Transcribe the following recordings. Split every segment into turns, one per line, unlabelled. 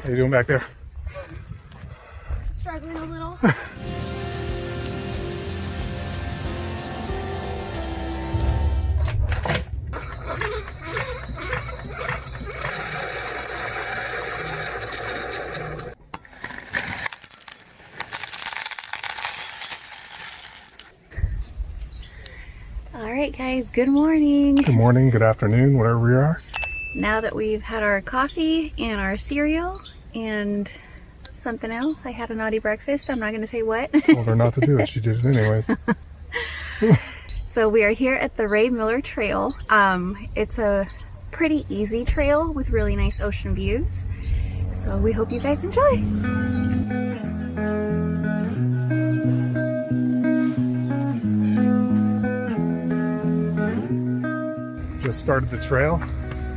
How you doing back there?
Struggling a little. Alright guys, good morning.
Good morning, good afternoon, whatever we are.
Now that we've had our coffee and our cereal and something else, I had a naughty breakfast. I'm not going to say what.
Told her not to do it. She did it anyways.
So we are here at the Ray Miller Trail. It's a pretty easy trail with really nice ocean views. So we hope you guys enjoy.
Just started the trail.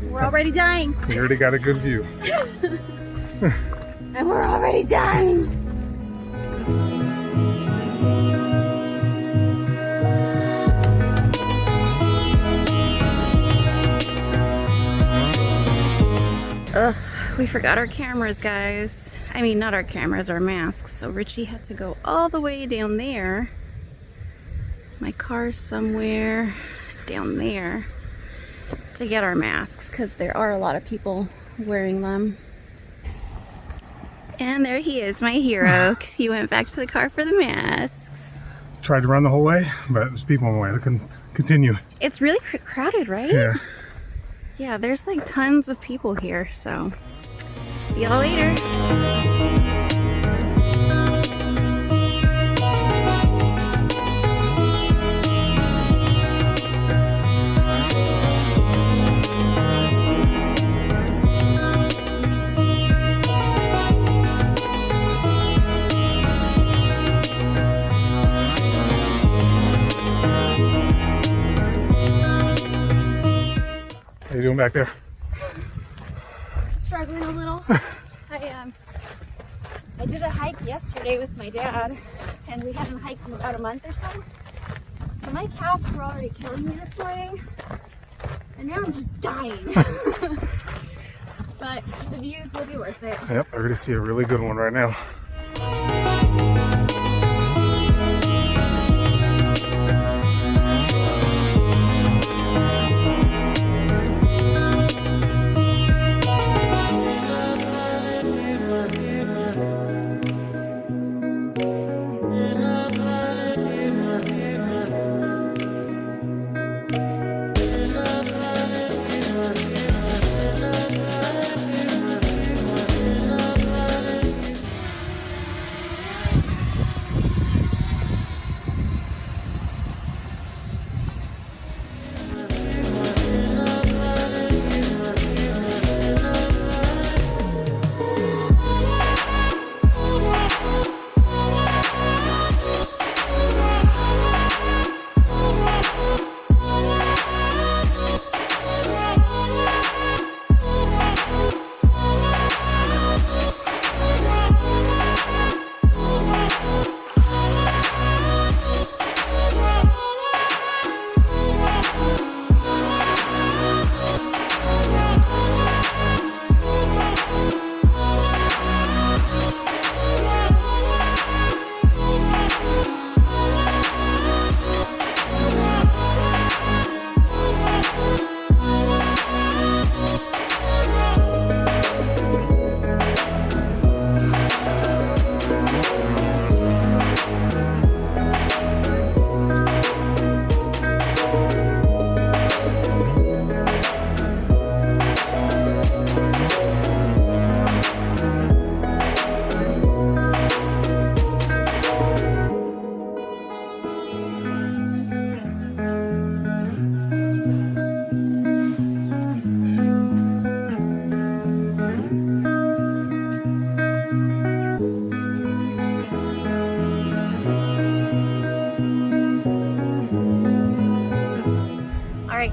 We're already dying.
We already got a good view.
And we're already dying. Ugh, we forgot our cameras, guys. I mean, not our cameras, our masks. So Richie had to go all the way down there. My car's somewhere down there to get our masks because there are a lot of people wearing them. And there he is, my hero, because he went back to the car for the masks.
Tried to run the whole way, but there's people in the way. I couldn't continue.
It's really crowded, right?
Yeah.
Yeah, there's like tons of people here, so see y'all later.
How you doing back there?
Struggling a little. I did a hike yesterday with my dad, and we hadn't hiked in about a month or so. So my calves were already killing me this morning, and now I'm just dying. But the views will be worth it.
Yep, I already see a really good one right now.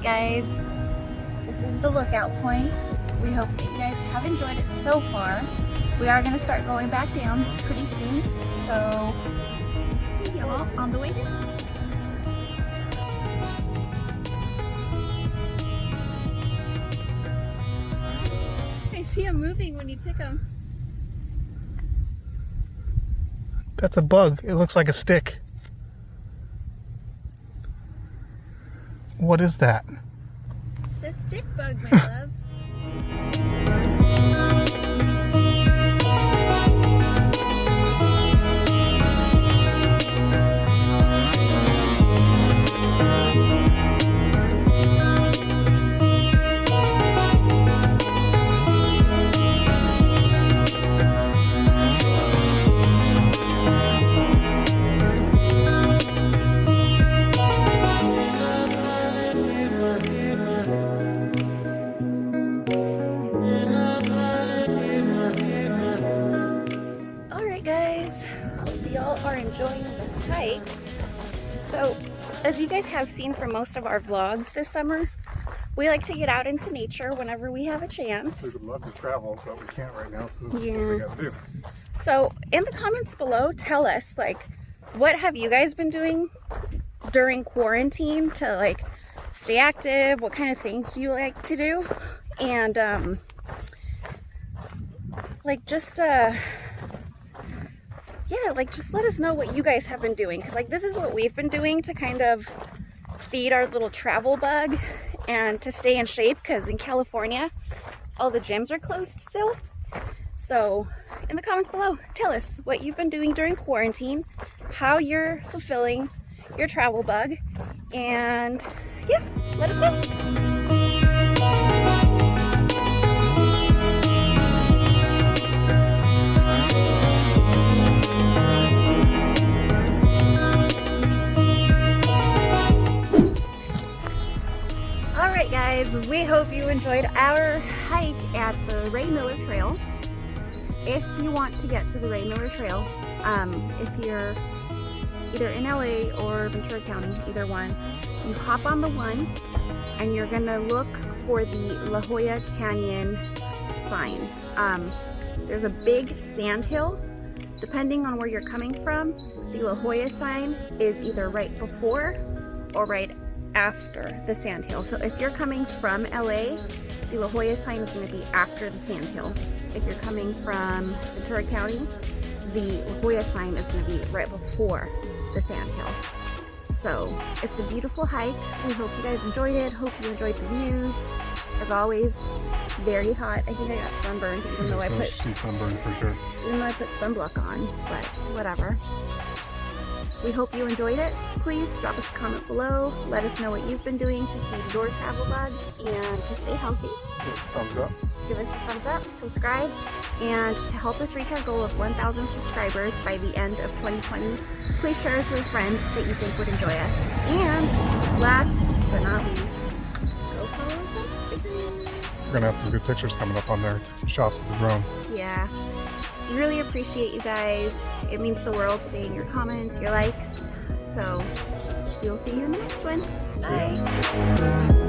Guys, this is the lookout point. We hope that you guys have enjoyed it so far. We are going to start going back down pretty soon, so see y'all on the way down. I see them moving when you tick them.
That's a bug. It looks like a stick. What is that?
It's a stick bug, my love. Guys, hope y'all are enjoying the hike. So, as you guys have seen from most of our vlogs this summer, we like to get out into nature whenever we have a chance.
We would love to travel, but we can't right now, so this is what we gotta do.
So, in the comments below, tell us, like, what have you guys been doing during quarantine to, like, stay active? What kind of things do you like to do? And, like, just let us know what you guys have been doing, because like this is what we've been doing to kind of feed our little travel bug and to stay in shape, because in California all the gyms are closed still. So in the comments below, tell us what you've been doing during quarantine, how you're fulfilling your travel bug, and yeah, let us know. Guys, we hope you enjoyed our hike at the Ray Miller Trail. If you want to get to the Ray Miller Trail, if you're either in LA or Ventura County, either one, you hop on the one and you're gonna look for the La Jolla Canyon sign. There's a big sand hill. Depending on where you're coming from, the La Jolla sign is either right before or right after the sand hill. So if you're coming from LA, the La Jolla sign is going to be after the sand hill. If you're coming from Ventura County, the La Jolla sign is going to be right before the sand hill. So it's a beautiful hike. We hope you guys enjoyed it. Hope you enjoyed the views. As always, very hot. I think I got sunburned even though I put
sunburned for sure.
Even though I put sunblock on, but whatever. We hope you enjoyed it. Please drop us a comment below. Let us know what you've been doing to feed your travel bug and to stay healthy.
Give us a thumbs up.
Give us a thumbs up, subscribe, and to help us reach our goal of 1,000 subscribers by the end of 2020, please share us with a friend that you think would enjoy us. And last but not least, go follow us on Instagram.
We're gonna have some good pictures coming up on there. Take some shots with the drone.
Yeah. We really appreciate you guys. It means the world seeing your comments, your likes. So we'll see you in the next one. Bye.